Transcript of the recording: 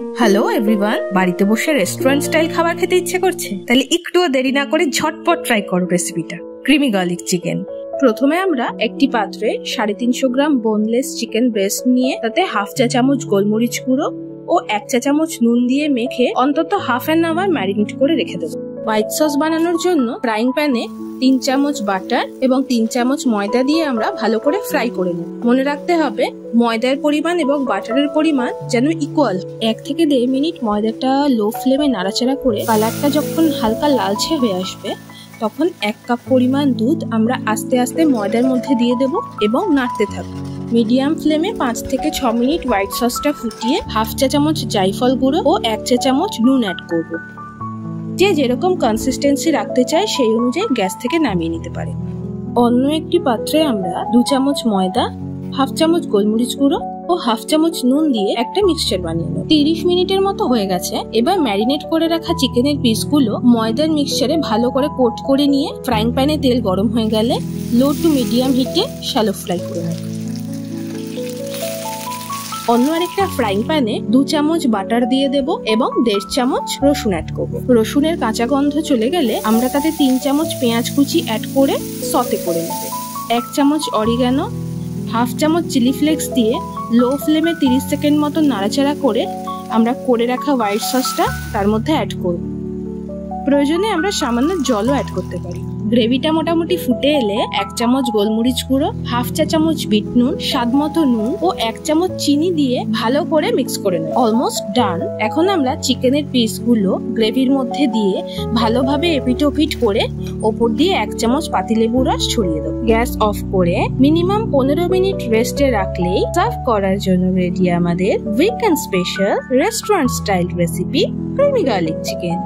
Hello everyone, বাড়িতে বসে restaurant style খাবার খেতে ইচ্ছে করছে? তাহলে একটুও দেরি না করে ঝটপট ট্রাই করো রেসিপিটা, ক্রিমি গার্লিক চিকেন। প্রথমে আমরা একটি পাত্রে 350 গ্রাম বোনলেস চিকেন ব্রেস্ট নিয়ে তাতে হাফ চা চামচ গোলমরিচ গুঁড়ো ও 1 চা চামচ নুন দিয়ে মেখে অন্তত হাফ অ্যান আওয়ার ম্যারিনেট করে রেখে দেবো। হোয়াইট সস বানানোর জন্য ফ্রাইং প্যানে 3 চামচ বাটার এবং 3 চামচ ময়দা দিয়ে আমরা ভালো করে ফ্রাই করে নেব। মনে রাখতে হবে ময়দার পরিমাণ এবং বাটারের পরিমাণ যেন ইকুয়াল। 1 থেকে 1.5 মিনিট ময়দাটা লো ফ্লেমে নাড়াচাড়া করে কালারটা যখন হালকা লালচে হয়ে আসবে তখন 1 কাপ পরিমাণ দুধ আমরা আস্তে আস্তে ময়দার মধ্যে দিয়ে দেব এবং নাড়তে থাকবো। মিডিয়াম ফ্লেমে 5 থেকে 6 মিনিট হোয়াইট সসটা ফুটিয়ে হাফ চা চামচ জায়ফল গুঁড়ো ও 1 চা চামচ নুন অ্যাড করব। যে যেরকম কনসিস্টেন্সি রাখতে চায় সেই অনুযায়ী গ্যাস থেকে নামিয়ে নিতে পারে। অন্য একটি পাত্রে আমরা 2 চামচ ময়দা, হাফ চামচ গোলমরিচ গুঁড়ো ও হাফ চামচ নুন দিয়ে একটা মিক্সচার বানিয়ে নেব। 30 মিনিটের মতো হয়ে গেছে। এবার ম্যারিনেট করে রাখা চিকেনের পিসগুলো ময়দার মিক্সচারে ভালো করে কোট করে নিয়ে ফ্রাইং প্যানে তেল গরম হয়ে গেলে লো টু মিডিয়াম হিটে শ্যালো ফ্রাই করে নেব। অন্য আরেকটা ফ্রাইং প্যানে 2 চামচ বাটার দিয়ে দেব এবং 1.5 চামচ রসুন অ্যাড করব। রসুনের কাঁচা গন্ধ চলে গেলে আমরা তাতে 3 চামচ পেঁয়াজ কুচি অ্যাড করে সতে করে নেব। 1 চামচ অরিগানো, হাফ চামচ চিলি ফ্লেক্স দিয়ে লো ফ্লেমে 30 সেকেন্ড মতো নাড়াচাড়া করে আমরা করে রাখা হোয়াইট সসটা তার মধ্যে অ্যাড করব। প্রয়োজনে আমরা সামান্য জলও অ্যাড করতে পারি। গ্রেভিটা মোটামুটি ফুটে এলে 1 চামচ গোলমরিচ গুঁড়ো, হাফ চা চামচ বিট নুন, স্বাদ মতো নুন ও 1 চামচ চিনি দিয়ে ভালো করে মিক্স করে নেব। Almost done. এখন আমরা চিকেনের পিসগুলো গ্রেভির মধ্যে দিয়ে ভালোভাবে এপিট ওপিট করে ওপর দিয়ে 1 চামচ পাতিলেবুর রস ছড়িয়ে দেব। গ্যাস অফ করে মিনিমাম 15 মিনিট রেস্টে রাখলেই সার্ভ করার জন্য রেডি আমাদের weekend special restaurant style recipe creamy garlic chicken.